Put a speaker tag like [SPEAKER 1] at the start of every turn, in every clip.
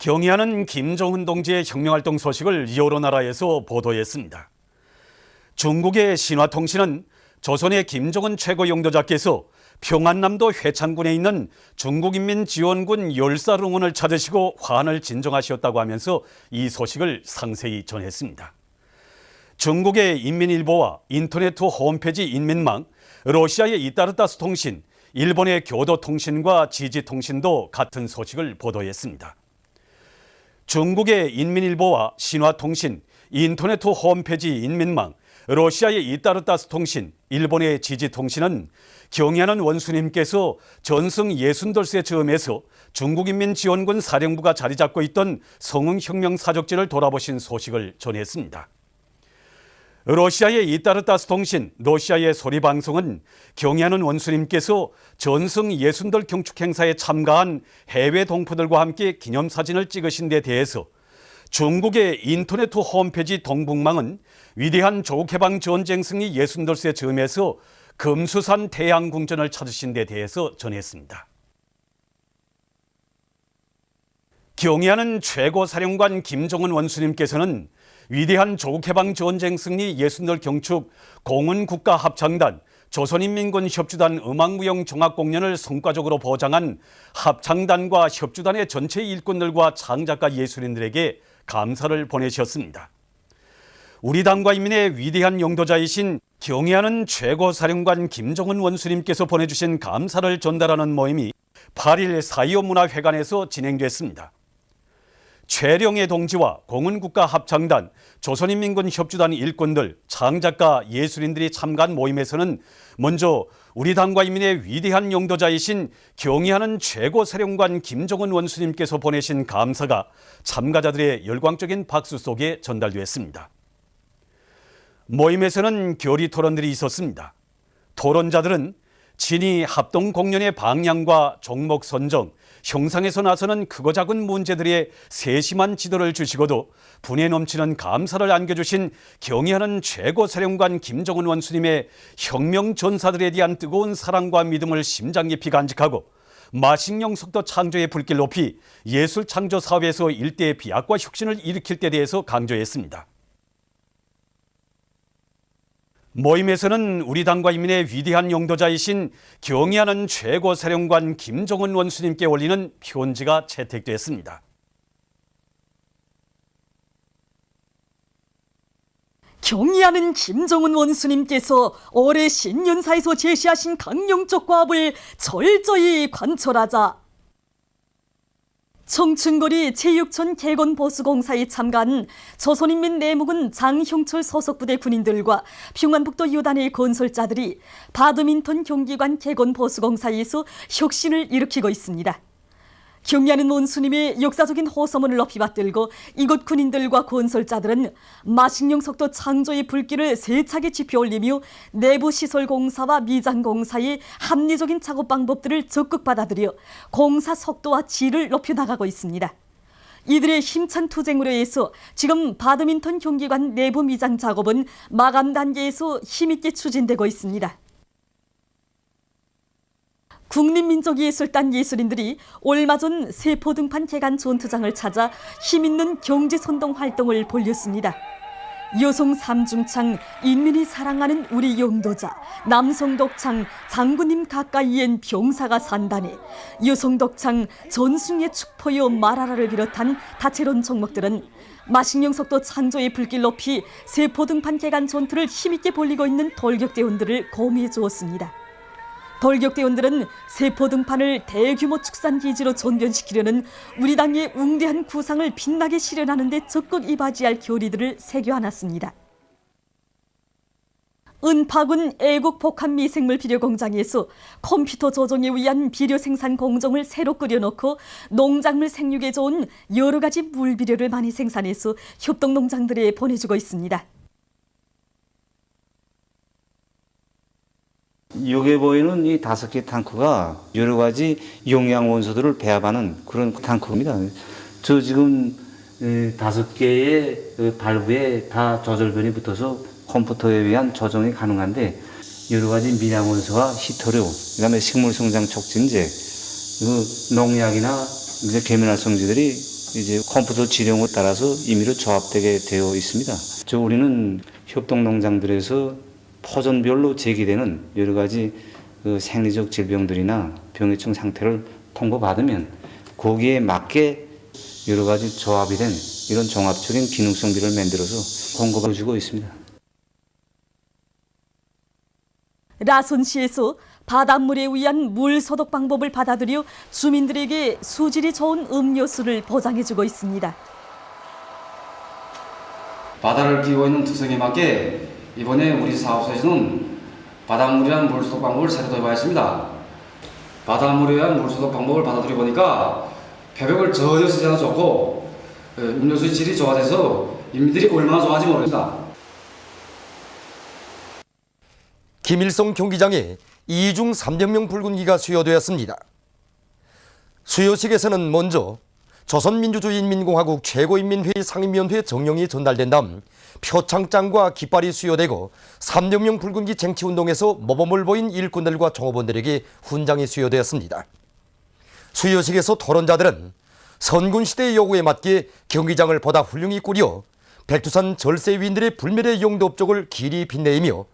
[SPEAKER 1] 경의하는 김정은 동지의 혁명활동 소식을 여러 나라에서 보도했습니다. 중국의 신화통신은 조선의 김정은 최고 영도자께서 평안남도 회창군에 있는 중국인민지원군 열사릉원을 찾으시고 환을 진정하셨다고 하면서 이 소식을 상세히 전했습니다. 중국의 인민일보와 인터넷 홈페이지 인민망, 러시아의 이따르타스 통신, 일본의 교도통신과 지지통신도 같은 소식을 보도했습니다. 중국의 인민일보와 신화통신, 인터넷 홈페이지 인민망, 러시아의 이따르타스 통신, 일본의 지지통신은 경의하는 원수님께서 전승 62세 즈음에서 중국인민지원군 사령부가 자리 잡고 있던 성흥혁명 사적지를 돌아보신 소식을 전했습니다. 러시아의 이따르타스 통신, 러시아의 소리방송은 경의하는 원수님께서 전승 60돌 경축 행사에 참가한 해외 동포들과 함께 기념사진을 찍으신 데 대해서 중국의 인터넷 홈페이지 동북망은 위대한 조국해방 전쟁 승리 62돌세 즈음에서 금수산 태양궁전을 찾으신 데 대해서 전했습니다. 경의하는 최고사령관 김정은 원수님께서는 위대한 조국해방 전쟁 승리 60돌 경축 공훈국가합창단 조선인민군 협주단 음악무용 종합공연을 성과적으로 보장한 합창단과 협주단의 전체 일꾼들과 창작가 예술인들에게 감사를 보내셨습니다. 우리 당과 인민의 위대한 영도자이신 경의하는 최고사령관 김정은 원수님께서 보내주신 감사를 전달하는 모임이 8일 4.25 문화회관에서 진행됐습니다. 최령의 동지와 공훈국가합창단, 조선인민군 협주단 일꾼들, 창작가, 예술인들이 참가한 모임에서는 먼저 우리 당과 인민의 위대한 영도자이신 경의하는 최고사령관 김정은 원수님께서 보내신 감사가 참가자들의 열광적인 박수 속에 전달됐습니다. 모임에서는 결의 토론들이 있었습니다. 토론자들은 친히 합동공연의 방향과 종목 선정, 형상에서 나서는 크고 작은 문제들의 세심한 지도를 주시고도 분에 넘치는 감사를 안겨주신 경의하는 최고사령관 김정은 원수님의 혁명 전사들에 대한 뜨거운 사랑과 믿음을 심장 깊이 간직하고 마식령 속도 창조의 불길 높이 예술 창조 사업에서 일대의 비약과 혁신을 일으킬 때 대해서 강조했습니다. 모임에서는 우리 당과 인민의 위대한 영도자이신 경의하는 최고사령관 김정은 원수님께 올리는 편지가 채택됐습니다.
[SPEAKER 2] 경의하는 김정은 원수님께서 올해 신년사에서 제시하신 강령적 과업을 철저히 관철하자. 청춘거리 제6천 개건보수공사에 참가한 조선인민 내무군 장형철 소속부대 군인들과 평안북도 유단의 건설자들이 바드민턴 경기관 개건보수공사에서 혁신을 일으키고 있습니다. 경의하는 원수님의 역사적인 호소문을 높이 받들고 이곳 군인들과 건설자들은 마식령 속도 창조의 불길을 세차게 지펴올리며 내부시설공사와 미장공사의 합리적인 작업 방법들을 적극 받아들여 공사 속도와 질을 높여나가고 있습니다. 이들의 힘찬 투쟁으로 해서 지금 바드민턴 경기관 내부 미장 작업은 마감 단계에서 힘있게 추진되고 있습니다. 국립민족예술단 예술인들이 얼마 전 세포등판 개간 전투장을 찾아 힘있는 경제선동 활동을 벌였습니다. 여성 삼중창, 인민이 사랑하는 우리 영도자, 남성 덕창, 장군님 가까이엔 병사가 산다네, 여성 덕창, 전숭의 축포여 말하라를 비롯한 다채로운 종목들은 마식령 속도 창조의 불길 높이 세포등판 개간 전투를 힘있게 벌이고 있는 돌격대원들을 고미해 주었습니다. 돌격대원들은 세포등판을 대규모 축산기지로 전변시키려는 우리 당의 웅대한 구상을 빛나게 실현하는 데 적극 이바지할 결의들을 새겨안았습니다. 은파군 애국복합미생물 비료공장에서 컴퓨터 조종에 의한 비료 생산 공정을 새로 꾸려놓고 농작물 생육에 좋은 여러 가지 물비료를 많이 생산해서 협동농장들에 보내주고 있습니다.
[SPEAKER 3] 여기에 보이는 이 5개 탱크가 여러 가지 용량 원소들을 배합하는 그런 탱크입니다. 저 지금 5개의 발브에 다 조절변이 붙어서 컴퓨터에 의한 조정이 가능한데 여러 가지 미량 원소와 히토류, 그다음에 식물 성장 촉진제, 농약이나 이제 계면활 성지들이 이제 컴퓨터 지령에 따라서 임의로 조합되게 되어 있습니다. 우리는 협동농장들에서 포존별로 제기되는 여러 가지 생리적 질병들이나 병해충 상태를 통보받으면 거기에 맞게 여러 가지 조합이 된 이런 종합적인 기능성비를 만들어서 공급해주고 있습니다.
[SPEAKER 2] 라손시에서 바닷물에 의한 물 소독 방법을 받아들여 주민들에게 수질이 좋은 음료수를 보장해주고 있습니다.
[SPEAKER 4] 바다를 기고 있는 특성에 맞게 이번에 우리 사업소에서는 바닷물이란 물소독 방법을 새로 도입하였습니다. 바닷물에 의한 물소독 방법을 받아들여 보니까 표백을 전혀 쓰지 않아 좋고 음료수 질이 좋아져서 인민들이 얼마나 좋아하는지 모릅니다.
[SPEAKER 5] 김일성 경기장에 2중 300명 붉은기가 수여되었습니다. 수여식에서는 먼저 조선민주주의인민공화국 최고인민회의 상임위원회 정령이 전달된 다음 표창장과 깃발이 수여되고 300명 붉은기 쟁취운동에서 모범을 보인 일꾼들과 종업원들에게 훈장이 수여되었습니다. 수여식에서 토론자들은 선군시대의 요구에 맞게 경기장을 보다 훌륭히 꾸려 백두산 절세위인들의 불멸의 용도 업적을 길이 빛내이며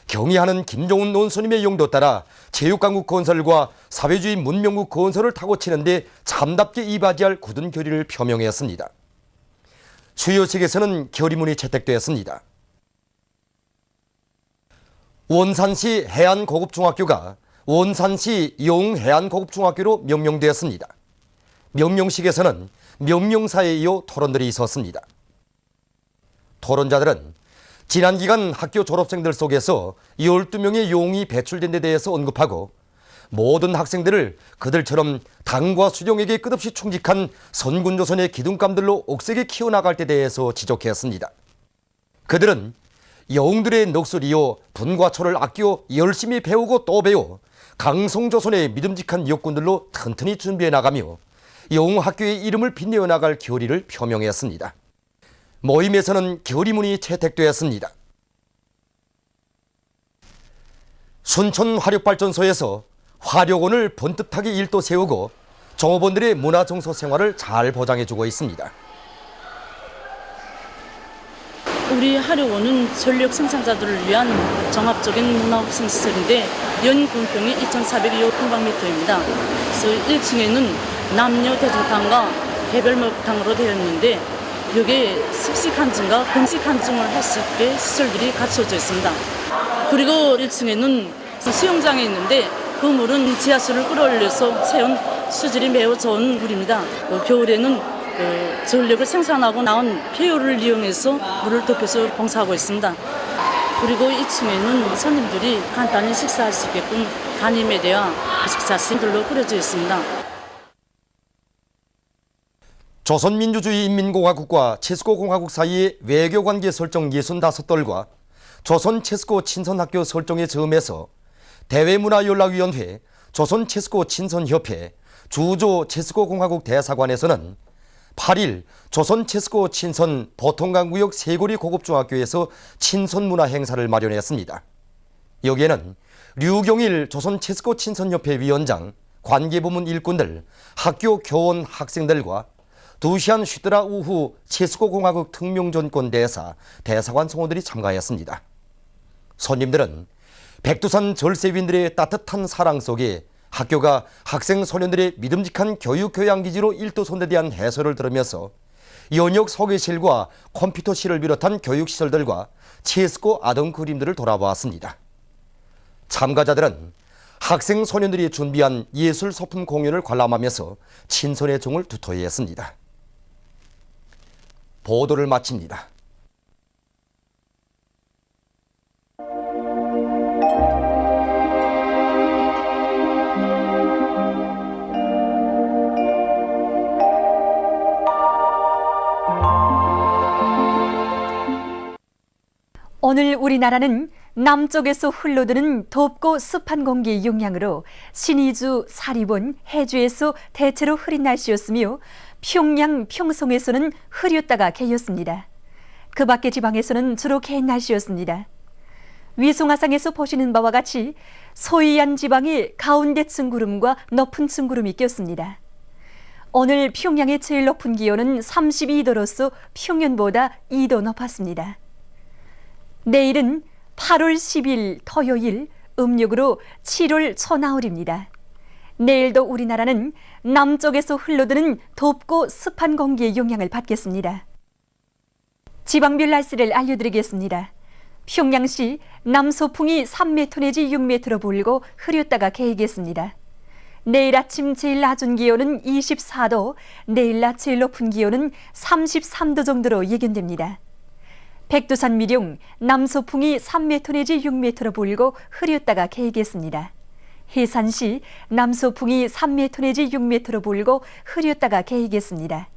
[SPEAKER 5] 경의하는 김종훈 논스님의 용도 따라 체육강국 건설과 사회주의 문명국 건설을 타고 치는데 참답게 이바지할 굳은 결의를 표명했습니다. 수여식에서는 결의문이 채택되었습니다. 원산시 해안고급중학교가 원산시 영해안고급중학교로 명명되었습니다. 명명식에서는 명명사에 이어 토론들이 있었습니다. 토론자들은 지난 기간 학교 졸업생들 속에서 12명의 용이 배출된 데 대해서 언급하고 모든 학생들을 그들처럼 당과 수령에게 끝없이 충직한 선군조선의 기둥감들로 옥색에 키워나갈 데 대해서 지적했습니다. 그들은 영웅들의 넋을 이어 분과 초를 아껴 열심히 배우고 또 배워 강성조선의 믿음직한 역군들로 튼튼히 준비해 나가며 영웅학교의 이름을 빛내어 나갈 결의를 표명했습니다. 모임에서는 결의문이 채택되었습니다. 순천 화력발전소에서 화력원을 번듯하게 일도 세우고 종업원들의 문화정서 생활을 잘 보장해주고 있습니다.
[SPEAKER 6] 우리 화력원은 전력 생산자들을 위한 종합적인 문화업생시설인데 연군평이 2,400여 평방미터입니다. 그래서 1층에는 남녀 대중탕과 개별 목욕탕으로 되어 있는데 여기에 습식 한증과 공식 한증을 할 수 있게 시설들이 갖춰져 있습니다. 그리고 1층에는 수영장이 있는데 그 물은 지하수를 끌어올려서 세운 수질이 매우 좋은 물입니다. 겨울에는 전력을 생산하고 나온 폐유를 이용해서 물을 덮여서 봉사하고 있습니다. 그리고 2층에는 손님들이 간단히 식사할 수 있게끔 간임에 대한 식사실들로 꾸려져 있습니다.
[SPEAKER 5] 조선민주주의인민공화국과 체스코공화국 사이의 외교관계 설정 65돌과 조선체스코 친선학교 설정의 즈음에서 대외문화연락위원회, 조선체스코 친선협회, 주조 체스코공화국 대사관에서는 8일 조선체스코 친선 보통강구역 세고리 고급중학교에서 친선문화 행사를 마련했습니다. 여기에는 류경일 조선체스코 친선협회 위원장, 관계부문 일꾼들, 학교 교원 학생들과 두시안 쉬드라 우후 체스코공화국 특명전권 대사, 대사관 성우들이 참가했습니다. 손님들은 백두산 절세위인들의 따뜻한 사랑 속에 학교가 학생 소년들의 믿음직한 교육교양기지로 일도선에 대한 해설을 들으면서 연역 소개실과 컴퓨터실을 비롯한 교육시설들과 체스코 아동 그림들을 돌아보았습니다. 참가자들은 학생 소년들이 준비한 예술 소품 공연을 관람하면서 친선의 정을 두터이 했습니다. 보도를 마칩니다.
[SPEAKER 7] 오늘 우리나라는 남쪽에서 흘러드는 덥고 습한 공기의 영향으로 신의주, 사리본, 해주에서 대체로 흐린 날씨였으며 평양, 평송에서는 흐렸다가 개였습니다. 그 밖의 지방에서는 주로 개인 날씨였습니다. 위성화상에서 보시는 바와 같이 소이안 지방에 가운데층 구름과 높은 층 구름이 꼈습니다. 오늘 평양의 제일 높은 기온은 32도로서 평년보다 2도 높았습니다. 내일은 8월 10일 토요일 음력으로 7월 초나흘입니다. 내일도 우리나라는 남쪽에서 흘러드는 덥고 습한 공기의 영향을 받겠습니다. 지방별 날씨를 알려드리겠습니다. 평양시 남서풍이 3m 내지 6m로 불고 흐렸다가 개이겠습니다. 내일 아침 제일 낮은 기온은 24도, 내일 낮 제일 높은 기온은 33도 정도로 예견됩니다. 백두산 미령 남서풍이 3m 내지 6m로 불고 흐렸다가 개이겠습니다. 해산시 남서풍이 3m 내지 6m로 불고 흐렸다가 개이겠습니다.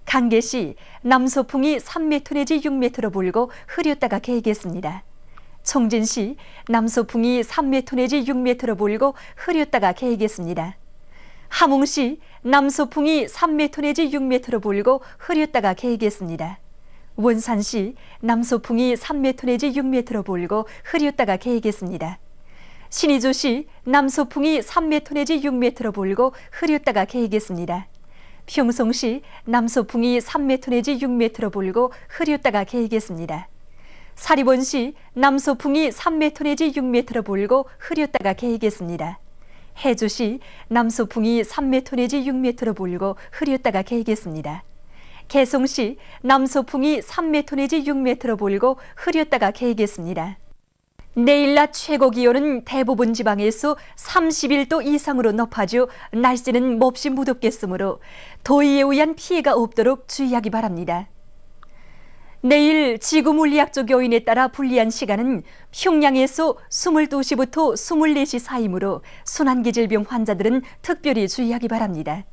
[SPEAKER 7] 강계시 남서풍이 3m 내지 6m로 불고 흐렸다가 개이겠습니다. 청진시 남서풍이 3m 내지 6m로 불고 흐렸다가 개이겠습니다. 함흥시 남서풍이 3m 내지 6m로 불고 흐렸다가 개이겠습니다. 원산시 남서풍이 3m 내지 6m로 불고 흐렸다가 개이겠습니다. 신의주시 남서풍이 3m 내지 6m로 불고 흐렸다가 개이겠습니다. 평성시 남서풍이 3m 내지 6m로 불고 흐렸다가 개이겠습니다. 사리본시 남서풍이 3m 내지 6m로 불고 흐렸다가 개이겠습니다. 해주시 남서풍이 3m 내지 6m로 불고 흐렸다가 개이겠습니다. 개성시 남서풍이 3m 내지 6m로 불고 흐렸다가 개이겠습니다. 내일 낮 최고 기온은 대부분 지방에서 31도 이상으로 높아져 날씨는 몹시 무덥겠으므로 더위에 의한 피해가 없도록 주의하기 바랍니다. 내일 지구물리학적 요인에 따라 불리한 시간은 평양에서 22시부터 24시 사이므로 순환기 질병 환자들은 특별히 주의하기 바랍니다.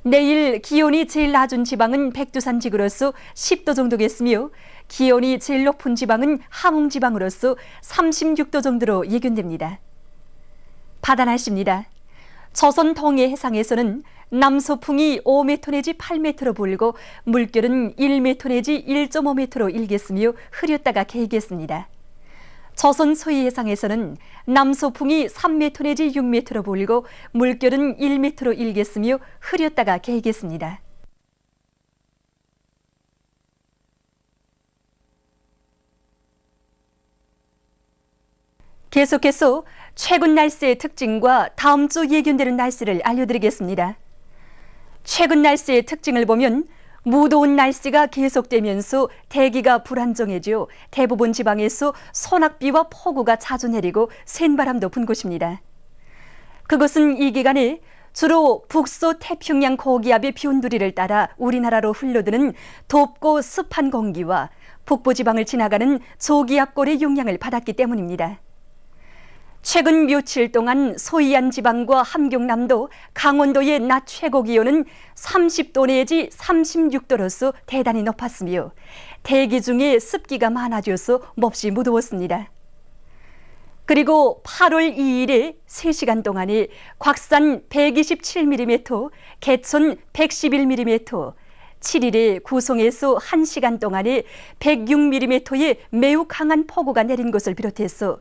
[SPEAKER 7] 내일 기온이 제일 낮은 지방은 백두산 지구로서 10도 정도겠으며 기온이 제일 높은 지방은 함흥 지방으로서 36도 정도로 예견됩니다. 바다 날씨입니다. 조선 동해 해상에서는 남서풍이 5m 내지 8m로 불고 물결은 1m 내지 1.5m로 일겠으며 흐렸다가 개이겠습니다. 조선 서해 해상에서는 남서풍이 3m 내지 6m로 불고 물결은 1m로 일겠으며 흐렸다가 개이겠습니다. 계속해서 최근 날씨의 특징과 다음 주 예견되는 날씨를 알려드리겠습니다. 최근 날씨의 특징을 보면 무더운 날씨가 계속되면서 대기가 불안정해져 대부분 지방에서 소낙비와 폭우가 자주 내리고 센바람도 분 곳입니다. 그것은 이 기간에 주로 북서 태평양 고기압의 변두리를 따라 우리나라로 흘러드는 덥고 습한 공기와 북부지방을 지나가는 저기압골의 영향을 받았기 때문입니다. 최근 며칠 동안 소이안 지방과 함경남도, 강원도의 낮 최고 기온은 30도 내지 36도로서 대단히 높았으며 대기 중에 습기가 많아져서 몹시 무더웠습니다. 그리고 8월 2일에 3시간 동안에 곽산 127mm, 개천 111mm, 7일에 구송에서 1시간 동안에 106mm의 매우 강한 폭우가 내린 것을 비롯해서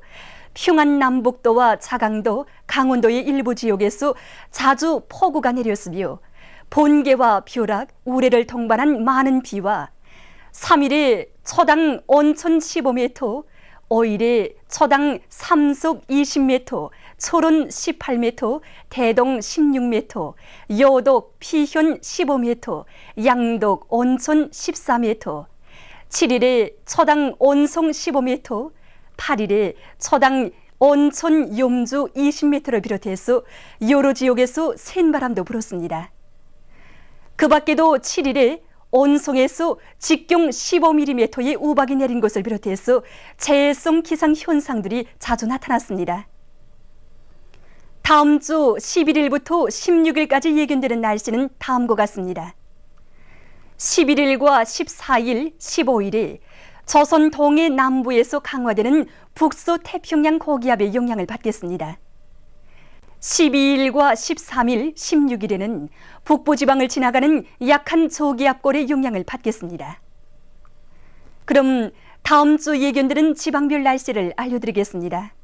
[SPEAKER 7] 평안 남북도와 자강도, 강원도의 일부 지역에서 자주 폭우가 내렸으며 번개와 벼락, 우레를 동반한 많은 비와 3일에 초당 온천 15m, 5일에 초당 삼속 20m, 초론 18m, 대동 16m, 여독, 피현 15m, 양독, 온천 14m, 7일에 초당 온송 15m, 8일에 초당 온천 염주 20m를 비롯해서 여러 지역에서 센바람도 불었습니다. 그 밖에도 7일에 온송에서 직경 15mm의 우박이 내린 것을 비롯해서 재해성 기상 현상들이 자주 나타났습니다. 다음 주 11일부터 16일까지 예견되는 날씨는 다음과 같습니다. 11일과 14일, 15일에 조선 동해 남부에서 강화되는 북서 태평양 고기압의 영향을 받겠습니다. 12일과 13일, 16일에는 북부지방을 지나가는 약한 저기압골의 영향을 받겠습니다. 그럼 다음 주 예견되는 지방별 날씨를 알려드리겠습니다.